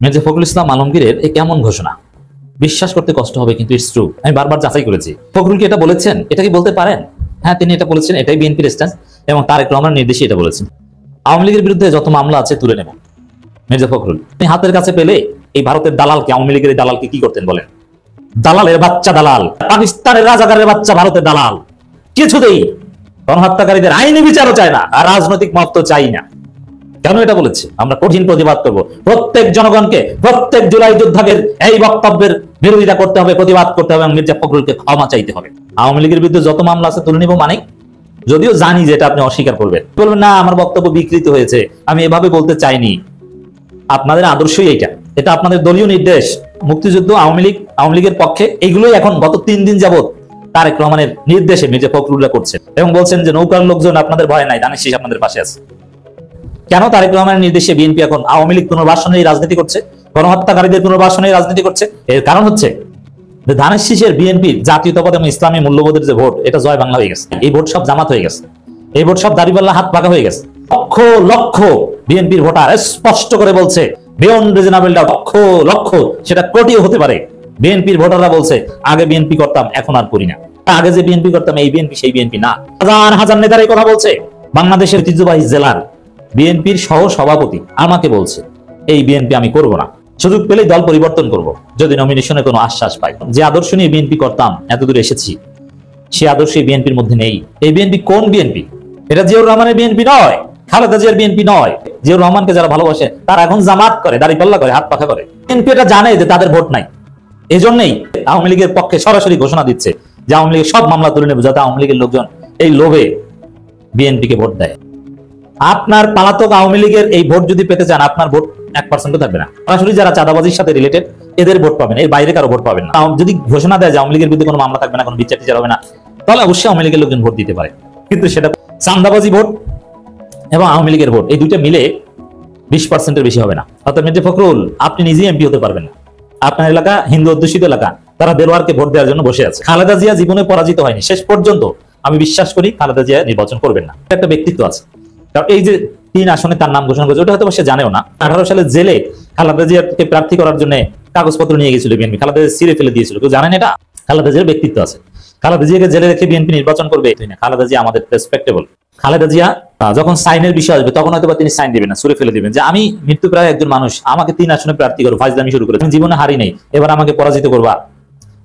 মির্জা ফখরুল ইসলাম আলমগীরের এই কেমন ঘোষণা, বিশ্বাস করতে কষ্ট হবে কিন্তু ইটস ট্রু। আমি বারবার যাচাই করেছি। ফখরুল কি এটা বলেছেন? এটা কি বলতে পারেন? হ্যাঁ, তিনি এটা বলেছেন, এটাই বিএনপির স্ট্যান্স এবং তারেক রহমানের নির্দেশে এটা বলেছেন। আওয়ামী লীগের বিরুদ্ধে যত মামলা আছে তুলে নেব। মির্জা ফখরুল আপনি হাতের কাছে পেলে এই ভারতের দালালকে, আওয়ামী লীগের এই দালালকে কি করতেন বলেন? দালালের বাচ্চা দালাল, পাকিস্তানের রাজাকারের বাচ্চা ভারতের দালাল, কিছুতেই গণহত্যাকারীদের আইনি বিচারও চায় না, আর রাজনৈতিক মত তো চাই না। কেন এটা বলেছে? আমরা কঠিন প্রতিবাদ করব। প্রত্যেক জনগণকে, প্রত্যেক জুলাই যোদ্ধাদের এই বক্তব্যের বিরোধিতা করতে হবে, প্রতিবাদ করতে হবে এবং মির্জা ফখরুলকে ক্ষমা চাইতে হবে। আওয়ামী লীগের বিরুদ্ধে যত মামলা আছে তুলে নিব, মানে যদিও জানি যে এটা আপনি অস্বীকার করবেন, বলবেন না আমার বক্তব্য বিকৃত হয়েছে, আমি এভাবে বলতে চাইনি। আপনাদের আদর্শই এইটা, এটা আপনাদের দলীয় নির্দেশ। মুক্তিযুদ্ধ, আওয়ামী লীগের পক্ষে এগুলোই এখন গত 3 দিন যাবত তারেক রহমানের নির্দেশে মির্জা ফখরুলরা করছে এবং বলছেন যে নৌকার লোকজন আপনাদের ভয় নাই, ধানের শীষ আপনাদের পাশে আছে। কেন তারেক রহমানের নির্দেশে বিএনপি এখন আওয়ামী লীগ পুনর্বাসনের রাজনীতি করছে, গণহত্যাকারীদের পুনর্বাসনের রাজনীতি করছে? এর কারণ হচ্ছে যে ধানের শীষের বিএনপির জাতীয়তাবাদ এবং ইসলামী মূল্যবোধের যে ভোট, এটা জয় বাংলা হয়ে গেছে। এই ভোট সব জামাত হয়ে গেছে, এই ভোট সব দাড়িপাল্লা হাত পাকা হয়ে গেছে। লক্ষ লক্ষ বিএনপির ভোটার স্পষ্ট করে বলছে, beyond reasonable doubt, lakh lakh, সেটা কোটিও হতে পারে। বিএনপির ভোটাররা বলছে আগে বিএনপি করতাম, এখন আর করি না। আগে যে বিএনপি করতাম এই বিএনপি সেই বিএনপি না। হাজার হাজার নেতারা এই কথা বলছে। বাংলাদেশের ঐতিহ্যবাহী জেলার বিএনপির সহ সভাপতি আমাকে বলছে এই বিএনপি আমি করব না, সুযোগ পেলেই দল পরিবর্তন করব যদি নমিনেশনে কোনো আশ্বাস পাই। যে আদর্শ নিয়ে বিএনপি করতাম, এতদূর এসেছি, সে আদর্শ বিএনপির মধ্যে নেই। এই বিএনপি কোন বিএনপি? এটা জিয়াউর রহমানের বিএনপি নয়, খালেদা জিয়ার বিএনপি নয়। জিয়াউর রহমানকে যারা ভালোবাসে তারা এখন জামাত করে, দাড়িপাল্লা করে, হাত পাখা করে। বিএনপি এটা জানে যে তাদের ভোট নাই, এই জন্যই আওয়ামী লীগের পক্ষে সরাসরি ঘোষণা দিচ্ছে যে আওয়ামী লীগের সব মামলা তুলে নেবে, যাতে আওয়ামী লীগের লোকজন এই লোভে বিএনপিকে ভোট দেয়। আপনার পালাতক আওয়ামী লীগের এই ভোট যদি পেতে চান, আপনার ভোট 1% থাকবে না। সরাসরি যারা চাঁদাবাজির সাথে রিলেটেড এদের ভোট পাবেন, এর বাইরে কারো ভোট পাবেন না। যদি ঘোষণা দেয় যে আওয়ামী লীগের বিরুদ্ধে কোনো মামলা থাকবে না, কোনো বিচার টিচার হবে না, তাহলে অবশ্যই আওয়ামী লীগের লোকজন ভোট দিতে পারে। কিন্তু সেটা চাঁদাবাজি ভোট এবং আওয়ামী লীগের ভোট, এই দুইটা মিলে 20%-এর বেশি হবে না। অর্থাৎ মির্জা ফখরুল আপনি নিজেই এমপি হতে পারবেন না। আপনার এলাকা হিন্দু অধ্যুষিত এলাকা, তারা দেলোয়ারকে ভোট দেওয়ার জন্য বসে আছে। খালেদা জিয়া জীবনে পরাজিত হয়নি, শেষ পর্যন্ত আমি বিশ্বাস করি খালেদা জিয়া নির্বাচন করবেন না। একটা ব্যক্তিত্ব আছে, কারণ এই যে 3 আসনে তার নাম ঘোষণা করেছে, ওটা হয়তো সে জানেও না। 18 সালে জেলে খালেদা জিয়াকে প্রার্থী করার জন্য কাগজপত্র নিয়ে গেছিল বিএনপি, খালেদা জিয়া ছিঁড়ে ফেলে দিয়েছিল। কেউ জানেন এটা? খালেদা জিয়ার ব্যক্তিত্ব আছে। খালেদা জিয়াকে জেলে রেখে বিএনপি নির্বাচন করবে? খালেদা জিয়া আমাদের রেসপেক্টেবল। খালেদা জিয়া যখন সাইনের বিষয় আসবে তখন হয়তো তিনি সাইন দিবেন না, ছুড়ে ফেলে দিবেন যে আমি মৃত্যুপ্রায় একজন মানুষ, আমাকে 3 আসনে প্রার্থী করো, ফাইজলামি শুরু করে, জীবনে হারি নেই, এবার আমাকে পরাজিত করবা।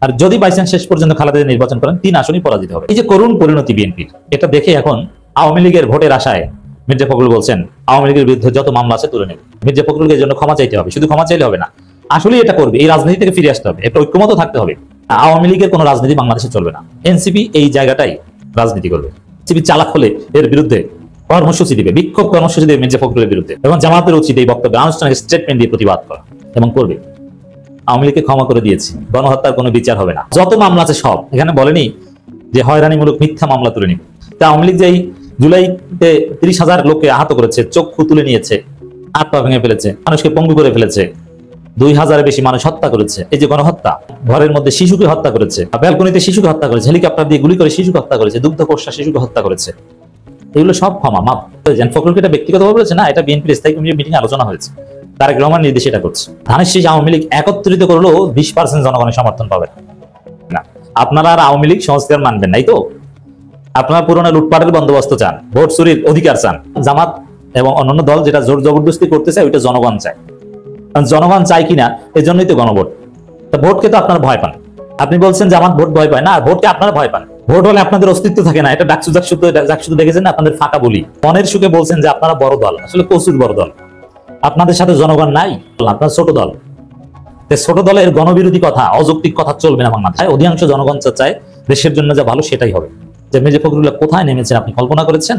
আর যদি বাইচান্স শেষ পর্যন্ত খালেদা জিয়া নির্বাচন করেন, 3 আসনই পরাজিত হবে। এই যে করুণ পরিণতি বিএনপির, এটা দেখে এখন আওয়ামী লীগের ভোটের আশায় মির্জা ফখরুল বলছেন আওয়ামী লীগের বিরুদ্ধে যত মামলা আছে তুলে নেবে। মির্জা ফখরুলকে এই জন্য ক্ষমা চাইতে হবে। শুধু ক্ষমা চাইলে হবে না, আসলে এটা করবে। এই রাজনীতি থেকে ফিরে আসতে হবে, একটা ঐক্যমত থাকতে হবে। আওয়ামী লীগের কোনো রাজনীতি বাংলাদেশে চলবে না। এনসিপি এই জায়গাটাই রাজনীতি করবে। এনসিপি চালাক হলে এর বিরুদ্ধে কর্মসূচি দিবে, বিক্ষোভ কর্মসূচি দেবে মির্জা ফখরুলের বিরুদ্ধে, এবং জামাতের উচিত এই বক্তব্যে আনুষ্ঠানিক স্টেটমেন্ট দিয়ে প্রতিবাদ করা, এবং করবে। আওয়ামী লীগকে ক্ষমা করে দিয়েছি, গণহত্যার কোনো বিচার হবে না। যত মামলা আছে সব, এখানে বলেনি যে হয়রানিমূলক মিথ্যা মামলা তুলে নিবে। তা আওয়ামী লীগ যে জুলাইতে 30,000 লোককে আহত করেছে, চক্ষু তুলে নিয়েছে, হাত পা ভেঙে ফেলেছে, মানুষকে পঙ্গু করে ফেলেছে, 2,000-এর বেশি মানুষ হত্যা করেছে। এই যে গণহত্যা, ঘরের মধ্যে শিশুকে হত্যা করেছে, ব্যালকনিতে শিশুকে হত্যা করেছে, হেলিকপ্টার দিয়ে গুলি করে শিশুকে হত্যা করেছে, দুগ্ধকোষা শিশুকে হত্যা করেছে, এগুলো সব ক্ষমা মাপ। ফখরুলকে এটা ব্যক্তিগতভাবে বলেছে না, এটা বিএনপির স্থায়ী কমিটির মিটিং আলোচনা হয়েছে। তারেক রহমান নির্দেশে এটা করছে। ধানের শীষ আওয়ামী লীগ একত্রিত করলেও 20% জনগণের সমর্থন পাবে না। আপনারা আর আওয়ামী লীগ সংস্কার মানবেন নাই তো? আপনারা পুরনো লুটপাটের বন্দোবস্ত চান, ভোট চুরির অধিকার চান। জামাত এবং অন্যান্য দল যেটা জোর জবরদস্তি করতে চায়, ওইটা জনগণ চায়। কারণ জনগণ চায় কিনা, এই জন্যই তো গণভোট। তা ভোটকে তো আপনারা ভয় পান। আপনি বলছেন জামাত ভোট ভয় পায় না, ভোটকে আপনারা ভয় পান। ভোট হলে আপনাদের অস্তিত্ব থাকে না। এটা ডাকসু ডাকসু দেখেছেন আপনাদের ফাঁকা বলি। মনের সুখে বলছেন যে আপনারা বড় দল, আসলে প্রচুর বড় দল। আপনাদের সাথে জনগণ নাই, আপনার ছোট দল। ছোট দলের গণবিরোধী কথা, অযৌক্তিক কথা চলবে না বাংলাদেশে। অধিকাংশ জনগণ চায় দেশের জন্য যা ভালো সেটাই হবে। যে মির্জা ফখরুল্লাহ কোথায় নেমেছেন আপনি কল্পনা করেছেন?